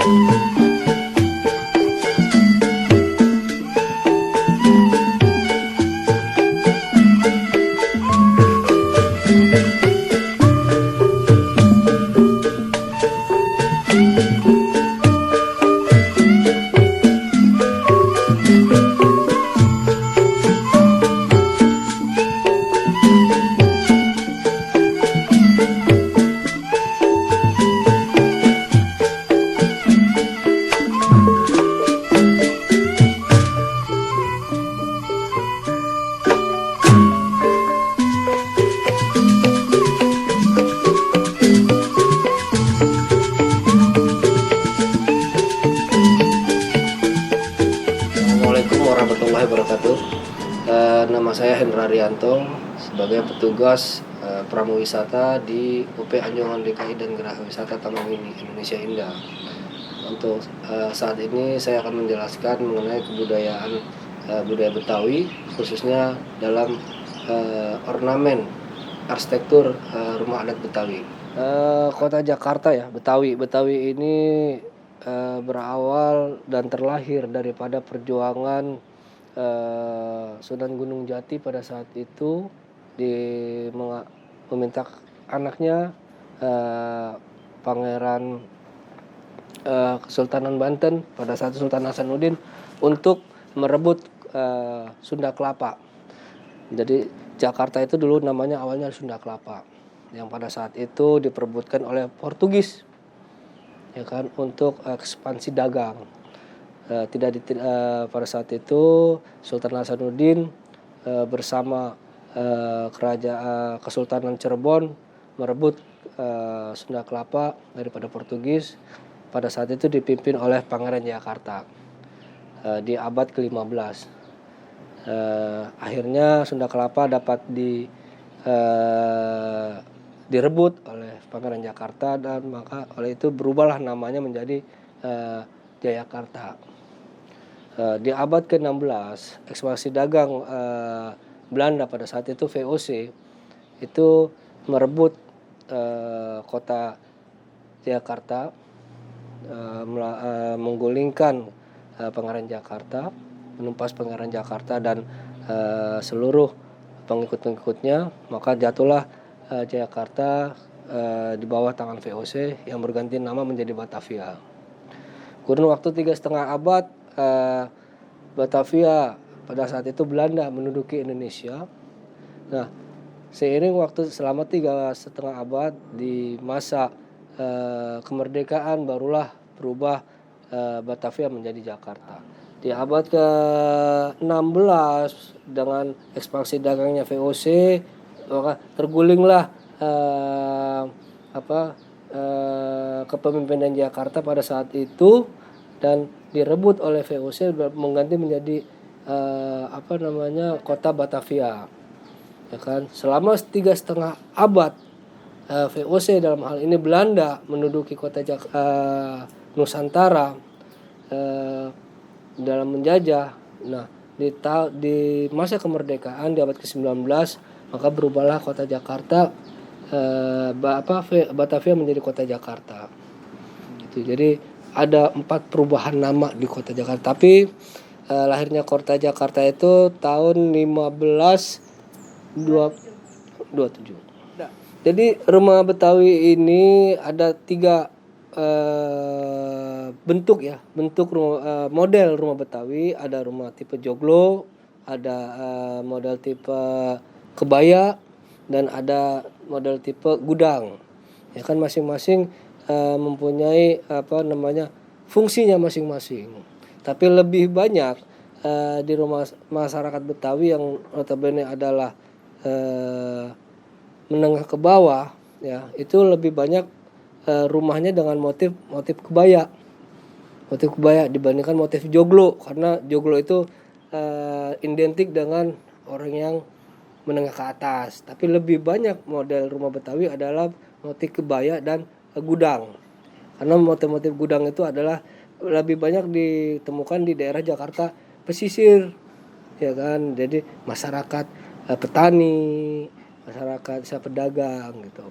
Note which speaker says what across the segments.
Speaker 1: Assalamualaikum warahmatullahi wabarakatuh. Nama saya Hendra Rianto sebagai petugas pramuwisata di UP Anjungan DKI dan Geraha Wisata Taman Mini Indonesia Indah. Untuk saat ini saya akan menjelaskan mengenai kebudayaan budaya Betawi, khususnya dalam ornamen arsitektur rumah adat Betawi. Kota Jakarta ya, Betawi ini berawal dan terlahir daripada perjuangan Sunan Gunung Jati pada saat itu meminta anaknya Pangeran Kesultanan Banten pada saat Sultan Hasanuddin untuk merebut Sunda Kelapa. Jadi Jakarta itu dulu namanya awalnya Sunda Kelapa, yang pada saat itu diperebutkan oleh Portugis, ya kan, untuk ekspansi dagang. Pada saat itu Sultan Hasanuddin bersama kerajaan Kesultanan Cirebon merebut Sunda Kelapa daripada Portugis. Pada saat itu dipimpin oleh Pangeran Jayakarta di abad ke-15. Akhirnya Sunda Kelapa dapat direbut oleh Pangeran Jakarta, dan maka oleh itu berubahlah namanya menjadi Jayakarta. Di abad ke-16 ekspansi dagang Belanda pada saat itu VOC itu merebut kota Jakarta, menggulingkan Pangeran Jakarta, menumpas Pangeran Jakarta dan seluruh pengikut-pengikutnya, maka jatuhlah Jakarta di bawah tangan VOC yang berganti nama menjadi Batavia. Kurun waktu 3,5 abad Batavia pada saat itu Belanda menduduki Indonesia. Nah, seiring waktu selama 3,5 abad di masa kemerdekaan barulah berubah Batavia menjadi Jakarta. Di abad ke-16 dengan ekspansi dagangnya VOC, maka tergulinglah kepemimpinan Jakarta pada saat itu dan direbut oleh VOC mengganti menjadi kota Batavia, ya kan. Selama 3,5 abad VOC dalam hal ini Belanda menduduki kota Nusantara dalam menjajah. Nah, di masa kemerdekaan di abad ke-19 maka berubahlah kota Jakarta, Batavia menjadi kota Jakarta. Gitu. Jadi ada 4 perubahan nama di kota Jakarta. Tapi lahirnya kota Jakarta itu tahun 1527. Jadi rumah Betawi ini ada 3 bentuk model rumah Betawi. Ada rumah tipe joglo, ada model tipe kebaya, dan ada model tipe gudang. Ya kan, masing-masing mempunyai fungsinya masing-masing. Tapi lebih banyak di rumah masyarakat Betawi yang notabene adalah menengah ke bawah, ya, itu lebih banyak rumahnya dengan motif kebaya dibandingkan motif joglo, karena joglo itu identik dengan orang yang menengah ke atas. Tapi lebih banyak model rumah Betawi adalah motif kebaya dan gudang, karena motif-motif gudang itu adalah lebih banyak ditemukan di daerah Jakarta pesisir, ya kan. Jadi masyarakat petani, masyarakat pedagang gitu.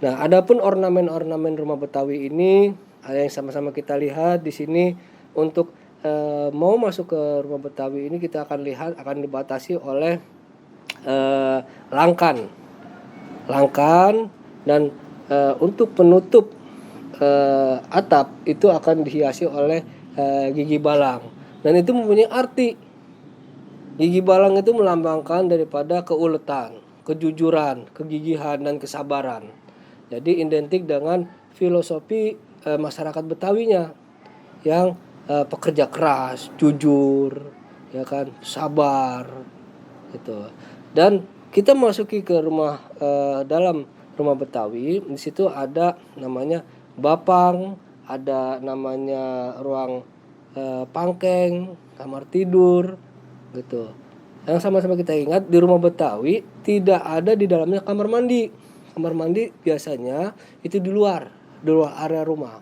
Speaker 1: Nah, adapun ornamen-ornamen rumah Betawi ini yang sama-sama kita lihat di sini untuk mau masuk ke rumah Betawi ini kita akan lihat akan dibatasi oleh langkan dan untuk penutup atap itu akan dihiasi oleh gigi balang, dan itu mempunyai arti. Gigi balang itu melambangkan daripada keuletan, kejujuran, kegigihan, dan kesabaran. Jadi identik dengan filosofi masyarakat Betawinya yang pekerja keras, jujur, ya kan, sabar, gitu. Dan kita masuki ke rumah dalam rumah Betawi, di situ ada namanya bapang, ada namanya ruang pangkeng, kamar tidur, gitu. Yang sama-sama kita ingat di rumah Betawi tidak ada di dalamnya kamar mandi. Kamar mandi biasanya itu di luar area rumah.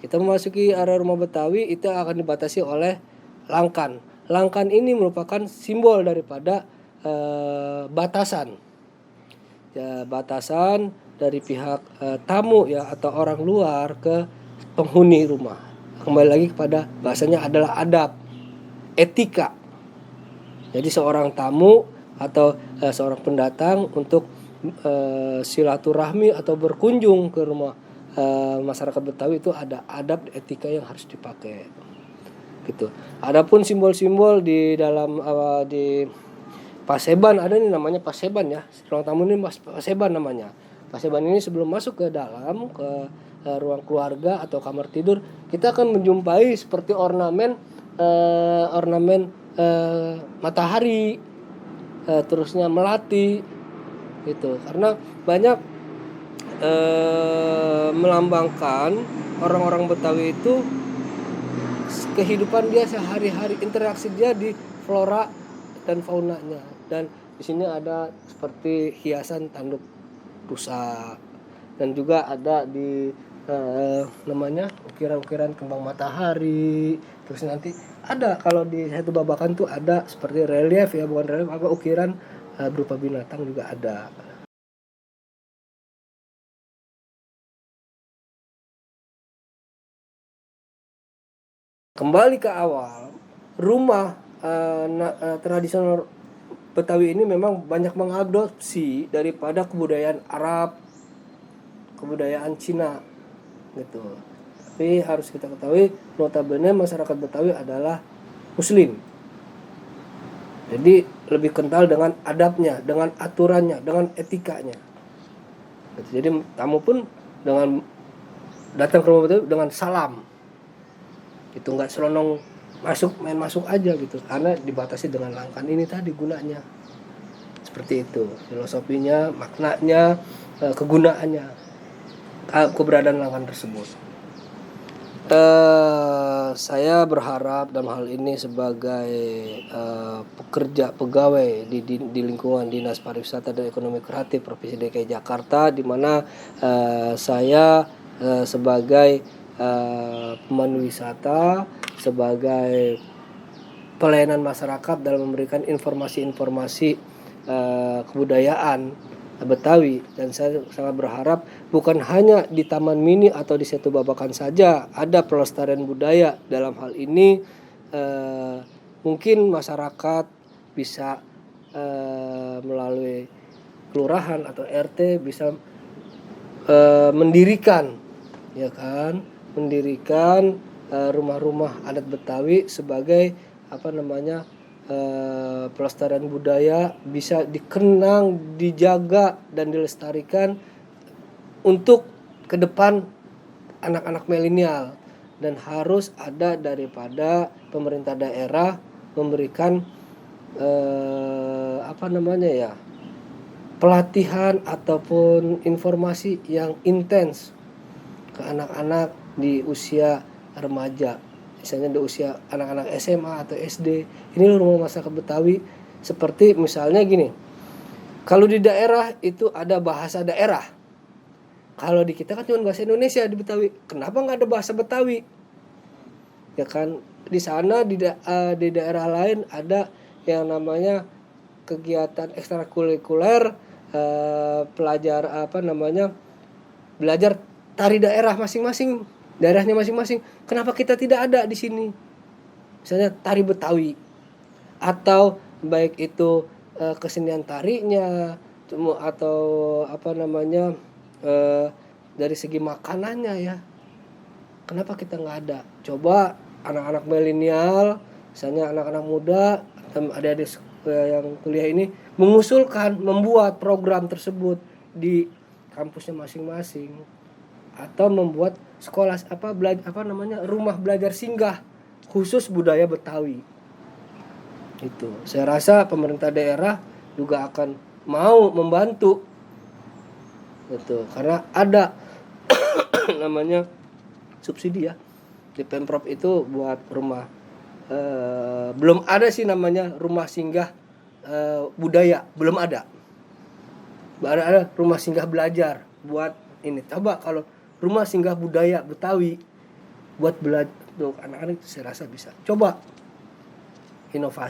Speaker 1: Kita memasuki area rumah Betawi itu akan dibatasi oleh langkan. Langkan ini merupakan simbol daripada batasan. Ya, batasan dari pihak tamu ya atau orang luar ke penghuni rumah. Kembali lagi kepada bahasanya adalah adab, etika. Jadi seorang tamu atau seorang pendatang untuk silaturahmi atau berkunjung ke rumah masyarakat Betawi itu ada adab etika yang harus dipakai, gitu. Adapun simbol-simbol di dalam di Paseban ada nih namanya Paseban ya. Ruang tamu ini Paseban namanya. Paseban ini sebelum masuk ke dalam ke ruang keluarga atau kamar tidur kita akan menjumpai seperti ornamen matahari, terusnya melati, gitu. Karena banyak melambangkan orang-orang Betawi itu kehidupan dia sehari-hari, interaksi dia di flora dan faunanya. Dan di sini ada seperti hiasan tanduk rusa, dan juga ada di namanya ukiran-ukiran kembang matahari. Terus nanti ada kalau di satu babakan tuh ada seperti relief ya, bukan relief, apa ukiran berupa binatang juga ada. Kembali ke awal, rumah tradisional Betawi ini memang banyak mengadopsi daripada kebudayaan Arab, kebudayaan Cina, gitu. Tapi harus kita ketahui notabene masyarakat Betawi adalah Muslim. Jadi lebih kental dengan adabnya, dengan aturannya, dengan etikanya. Gitu. Jadi tamu pun dengan datang ke rumah Betawi dengan salam. Itu nggak selonong main masuk aja gitu, karena dibatasi dengan langkan ini tadi gunanya. Seperti itu filosofinya, maknanya, kegunaannya, keberadaan langkan tersebut. Saya berharap dalam hal ini sebagai pekerja pegawai di lingkungan Dinas Pariwisata dan Ekonomi Kreatif Provinsi DKI Jakarta, di mana saya sebagai pemandu wisata, sebagai pelayanan masyarakat dalam memberikan informasi-informasi kebudayaan Betawi, dan saya sangat berharap bukan hanya di Taman Mini atau di Setu Babakan saja ada pelestarian budaya. Dalam hal ini mungkin masyarakat bisa melalui kelurahan atau RT bisa mendirikan, ya kan, mendirikan rumah-rumah adat Betawi sebagai pelestarian budaya, bisa dikenang, dijaga, dan dilestarikan untuk ke depan anak-anak milenial. Dan harus ada daripada pemerintah daerah memberikan pelatihan ataupun informasi yang intens ke anak-anak di usia remaja, misalnya di usia anak-anak SMA atau SD. Ini rumah masyarakat Betawi, seperti misalnya gini, kalau di daerah itu ada bahasa daerah, kalau di kita kan cuma bahasa Indonesia di Betawi, kenapa nggak ada bahasa Betawi? Ya kan, di sana di daerah lain ada yang namanya kegiatan ekstrakurikuler, belajar tari daerah masing-masing daerahnya masing-masing. Kenapa kita tidak ada di sini? Misalnya tari Betawi, atau baik itu kesenian tarinya, atau dari segi makanannya ya. Kenapa kita nggak ada? Coba anak-anak milenial, misalnya anak-anak muda, adik-adik yang kuliah ini mengusulkan membuat program tersebut di kampusnya masing-masing, atau membuat sekolah rumah belajar singgah khusus budaya Betawi. Itu saya rasa pemerintah daerah juga akan mau membantu, gitu, karena ada namanya subsidi ya di Pemprov itu buat rumah. Belum ada sih namanya rumah singgah budaya, belum ada. Ada rumah singgah belajar buat ini. Coba kalau rumah singgah budaya Betawi buat belajar untuk anak-anak, saya rasa bisa. Coba inovasi.